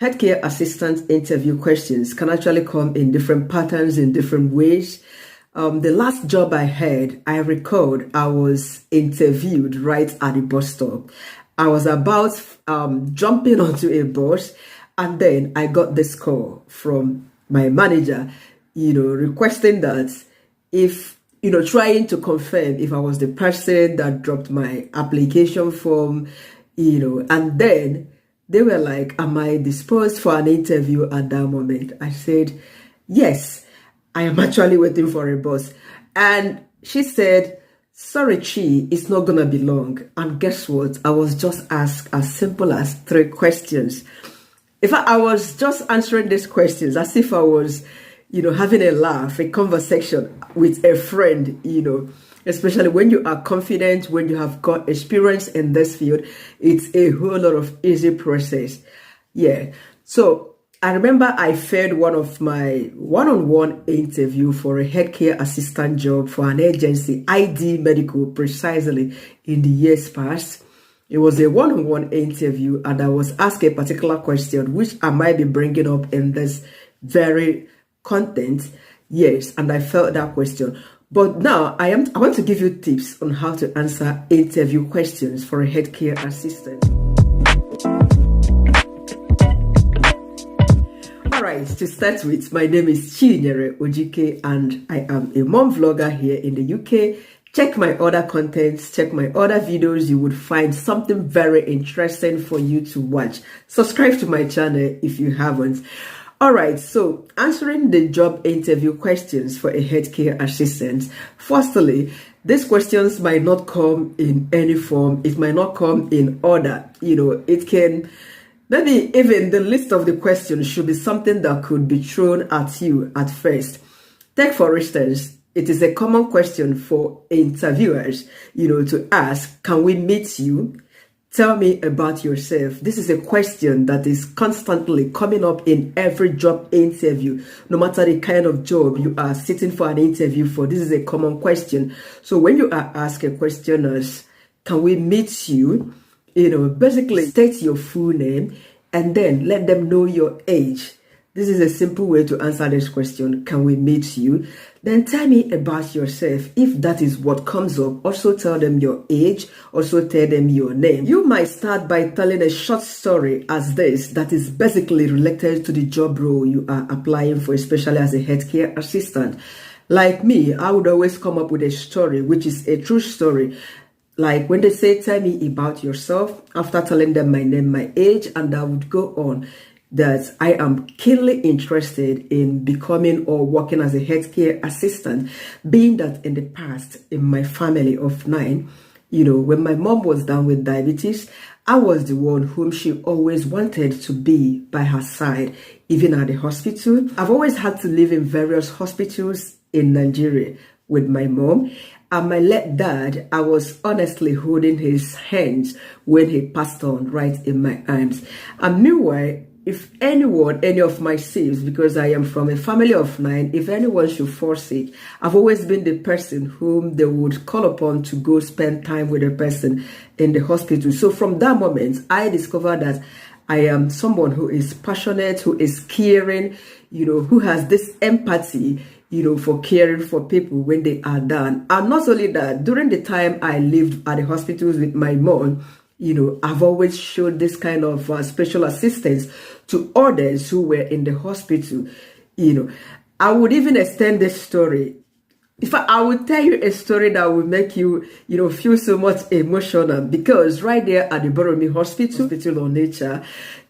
Healthcare assistant interview questions can actually come in different patterns, in different ways. The last job I had, I recalled I was interviewed right at the bus stop. I was about jumping onto a bus, and then I got this call from my manager, requesting that if, trying to confirm if I was the person that dropped my application form, and then they were like, am I disposed for an interview at that moment? I said, yes, I am actually waiting for a bus. And she said, sorry, Chi, it's not going to be long. And guess what? I was just asked as simple as 3 questions. In fact, I was just answering these questions as if I was, having a laugh, a conversation with a friend, especially when you are confident, when you have got experience in this field, it's a whole lot of easy process. Yeah. So I remember I failed one of my one-on-one interview for a healthcare assistant job for an agency, ID Medical, precisely in the years past. It was a one-on-one interview, and I was asked a particular question, which I might be bringing up in this very content. Yes, and I felt that question. But now I want to give you tips on how to answer interview questions for a healthcare assistant. Alright, to start with, my name is Chinyere Ojike and I am a mom vlogger here in the UK. Check my other contents, check my other videos. You would find something very interesting for you to watch. Subscribe to my channel if you haven't. Alright, so answering the job interview questions for a healthcare assistant. Firstly, these questions might not come in any form. It might not come in order. It can, maybe even the list of the questions should be something that could be thrown at you at first. Take, for instance, it is a common question for interviewers, to ask, can we meet you? Tell me about yourself. This is a question that is constantly coming up in every job interview. No matter the kind of job you are sitting for an interview for, this is a common question. So when you are asked a question as, can we meet you? Basically state your full name and then let them know your age. This is a simple way to answer this question. Can we meet you? Then tell me about yourself. If that is what comes up, also tell them your age, also tell them your name. You might start by telling a short story as this that is basically related to the job role you are applying for, especially as a healthcare assistant. Like me, I would always come up with a story, which is a true story. Like when they say, tell me about yourself, after telling them my name, my age, and I would go on that I am keenly interested in becoming or working as a healthcare assistant, being that in the past, in my family of 9, when my mom was down with diabetes, I was the one whom she always wanted to be by her side, even at the hospital. I've always had to live in various hospitals in Nigeria with my mom. And my late dad, I was honestly holding his hands when he passed on right in my arms. And meanwhile, if anyone, any of my siblings, because I am from a family of 9, if anyone should fall sick, I've always been the person whom they would call upon to go spend time with a person in the hospital. So from that moment, I discovered that I am someone who is passionate, who is caring, who has this empathy, for caring for people when they are down. And not only that, during the time I lived at the hospitals with my mom, I've always showed this kind of special assistance to others who were in the hospital. I would even extend this story. In fact, I would tell you a story that will make you, feel so much emotional, because right there at the Boromi Hospital on Nature,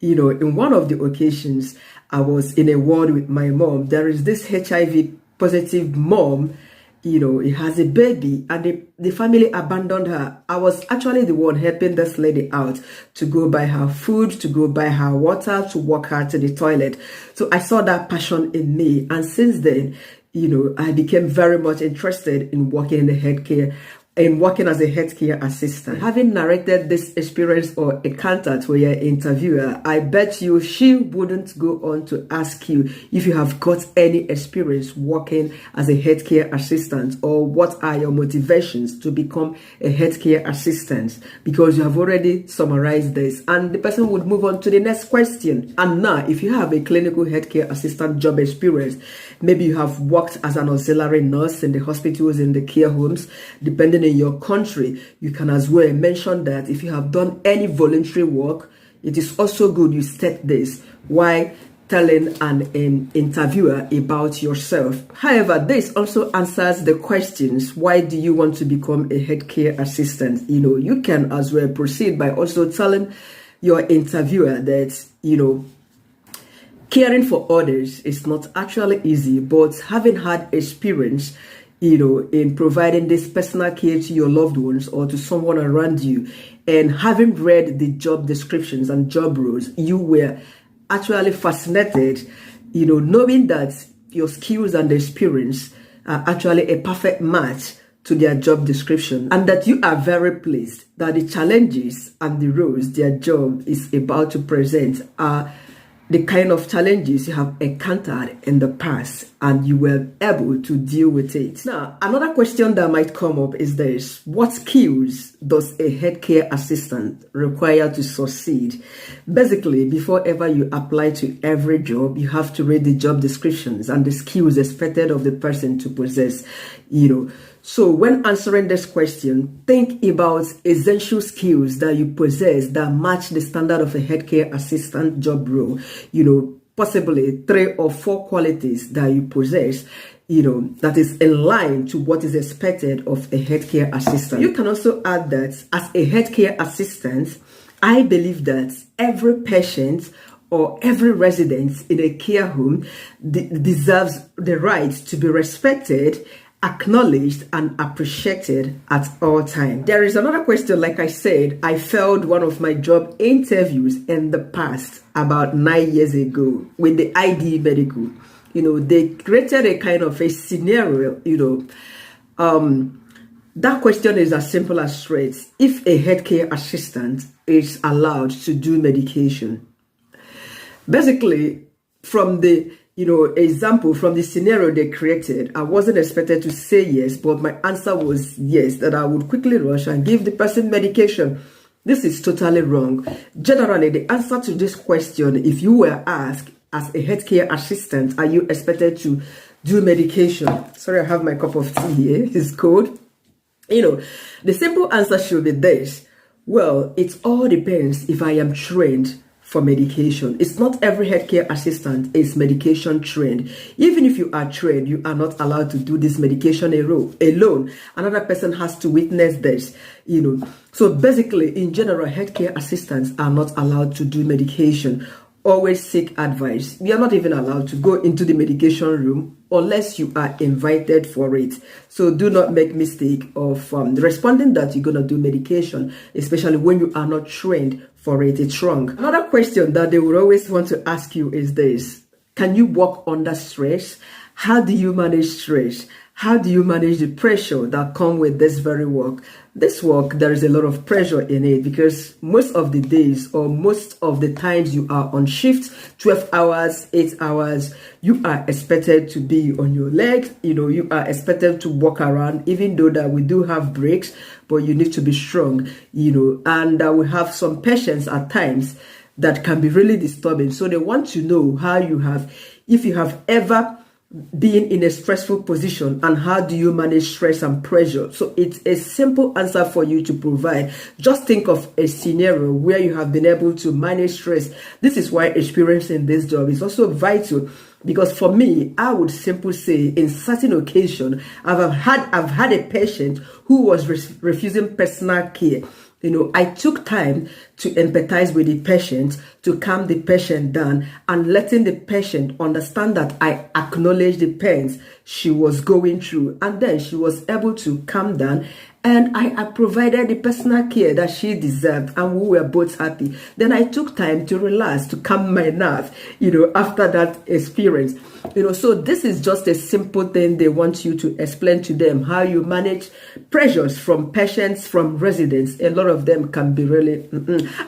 in one of the occasions, I was in a ward with my mom. There is this HIV positive mom, it has a baby, and the family abandoned her. I was actually the one helping this lady out to go buy her food, to go buy her water, to walk her to the toilet. So I saw that passion in me. And since then, I became very much interested in working in the healthcare in working as a healthcare assistant. Having narrated this experience or encounter to your interviewer, I bet you she wouldn't go on to ask you if you have got any experience working as a healthcare assistant or what are your motivations to become a healthcare assistant, because you have already summarized this, and the person would move on to the next question. And now, if you have a clinical healthcare assistant job experience, maybe you have worked as an auxiliary nurse in the hospitals, in the care homes, depending on your country, you can as well mention that. If you have done any voluntary work, it is also good you state this while telling an interviewer about yourself. However, this also answers the questions, why do you want to become a healthcare assistant? You can as well proceed by also telling your interviewer that, caring for others is not actually easy, but having had experience, in providing this personal care to your loved ones or to someone around you, and having read the job descriptions and job roles, you were actually fascinated, knowing that your skills and experience are actually a perfect match to their job description, and that you are very pleased that the challenges and the roles their job is about to present are the kind of challenges you have encountered in the past and you were able to deal with it. Now, another question that might come up is this: what skills does a healthcare assistant require to succeed? Basically, before ever you apply to every job, you have to read the job descriptions and the skills expected of the person to possess, So when answering this question, think about essential skills that you possess that match the standard of a healthcare assistant job role. Possibly 3 or 4 qualities that you possess, that is in line to what is expected of a healthcare assistant. You can also add that as a healthcare assistant, I believe that every patient or every resident in a care home deserves the right to be respected, acknowledged and appreciated at all times. There is another question. Like I said, I failed one of my job interviews in the past about 9 years ago with the ID Medical. They created a kind of a scenario, that question is as simple as straight. If a healthcare assistant is allowed to do medication, basically from the example, from the scenario they created, I wasn't expected to say yes, but my answer was yes, that I would quickly rush and give the person medication. This is totally wrong. Generally, the answer to this question, if you were asked as a healthcare assistant, are you expected to do medication? Sorry, I have my cup of tea here. It's cold. The simple answer should be this: well, it all depends if I am trained for medication. It's not every healthcare assistant is medication trained. Even if you are trained, you are not allowed to do this medication alone. Another person has to witness this, So basically, in general, healthcare assistants are not allowed to do medication. Always seek advice. We are not even allowed to go into the medication room unless you are invited for it. So do not make mistake of responding that you're going to do medication, especially when you are not trained for it. It's wrong. Another question that they would always want to ask you is this: can you work under stress? How do you manage stress? How do you manage the pressure that comes with this very work? This work, there is a lot of pressure in it because most of the days or most of the times you are on shift, 12 hours, 8 hours, you are expected to be on your legs. You are expected to walk around, even though that we do have breaks, but you need to be strong, and we have some patients at times that can be really disturbing. So they want to know if you have ever being in a stressful position and how do you manage stress and pressure. So it's a simple answer for you to provide. Just think of a scenario where you have been able to manage stress. This is why experience in this job is also vital, because for me, I would simply say in certain occasion, I've had a patient who was refusing personal care. I took time to empathize with the patient, to calm the patient down, and letting the patient understand that I acknowledge the pains she was going through. And then she was able to calm down, and I provided the personal care that she deserved, and we were both happy. Then I took time to relax, to calm my nerves, after that experience. So this is just a simple thing they want you to explain to them, how you manage pressures from patients, from residents. A lot of them can be really,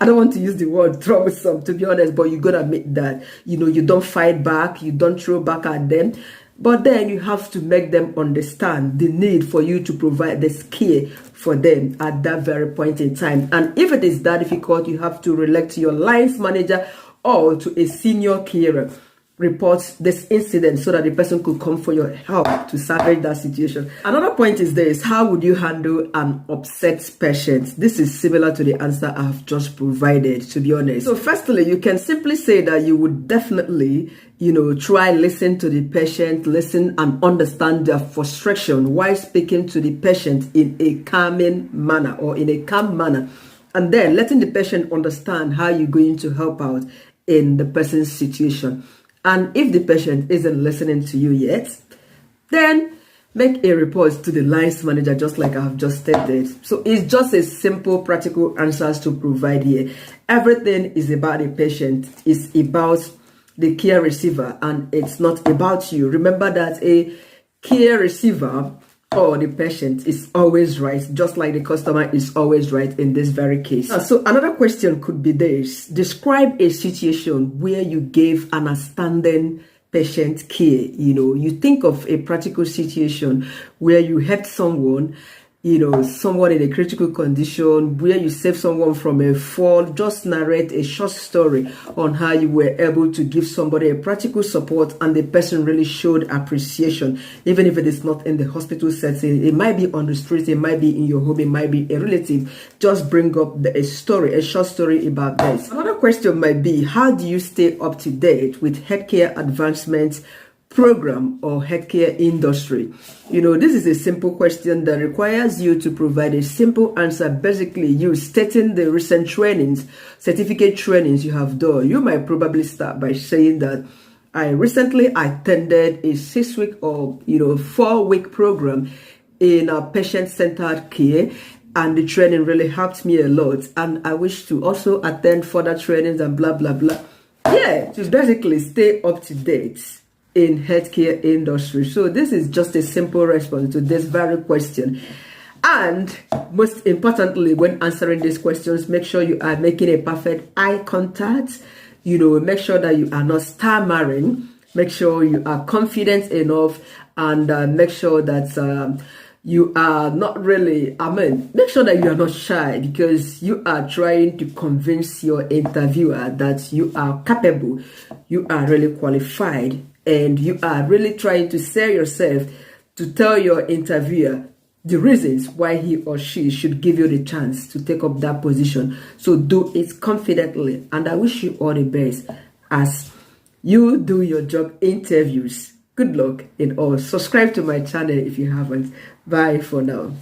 I don't want to use the word troublesome, to be honest, but you gotta admit that, you don't fight back, you don't throw back at them. But then you have to make them understand the need for you to provide this care for them at that very point in time. And if it is that difficult, you have to relate to your lines manager or to a senior carer. Report this incident so that the person could come for your help to salvage that situation. Another point is this: how would you handle an upset patient? This is similar to the answer I have just provided, to be honest. So firstly, you can simply say that you would definitely, try listen to the patient, listen and understand their frustration while speaking to the patient in a calming manner or in a calm manner. And then letting the patient understand how you're going to help out in the person's situation. And if the patient isn't listening to you yet, then make a report to the lines manager, just like I have just stated. So it's just a simple, practical answers to provide here. Everything is about the patient. It's about the care receiver, and it's not about you. Remember that a care receiver or the patient is always right, just like the customer is always right in this very case. So another question could be this: describe a situation where you gave an outstanding patient care. You think of a practical situation where you helped someone, someone in a critical condition, where you saved someone from a fall. Just narrate a short story on how you were able to give somebody a practical support and the person really showed appreciation, even if it is not in the hospital setting. It might be on the street, it might be in your home, it might be a relative. Just bring up a short story about this. Another question might be: how do you stay up to date with healthcare advancements program or healthcare industry? This is a simple question that requires you to provide a simple answer, basically you stating the recent certificate trainings you have done. You might probably start by saying that I recently attended a 6-week or 4-week program in a patient-centered care, and the training really helped me a lot, and I wish to also attend further trainings and blah blah blah. To basically stay up to date in healthcare industry. So this is just a simple response to this very question. And most importantly, when answering these questions, make sure you are making a perfect eye contact. Make sure that you are not stammering. Make sure you are confident enough, and make sure that you are not really, make sure that you are not shy, because you are trying to convince your interviewer that you are capable, you are really qualified, and you are really trying to sell yourself to tell your interviewer the reasons why he or she should give you the chance to take up that position. So do it confidently, and I wish you all the best as you do your job interviews. Good luck in all. Subscribe to my channel if you haven't. Bye for now.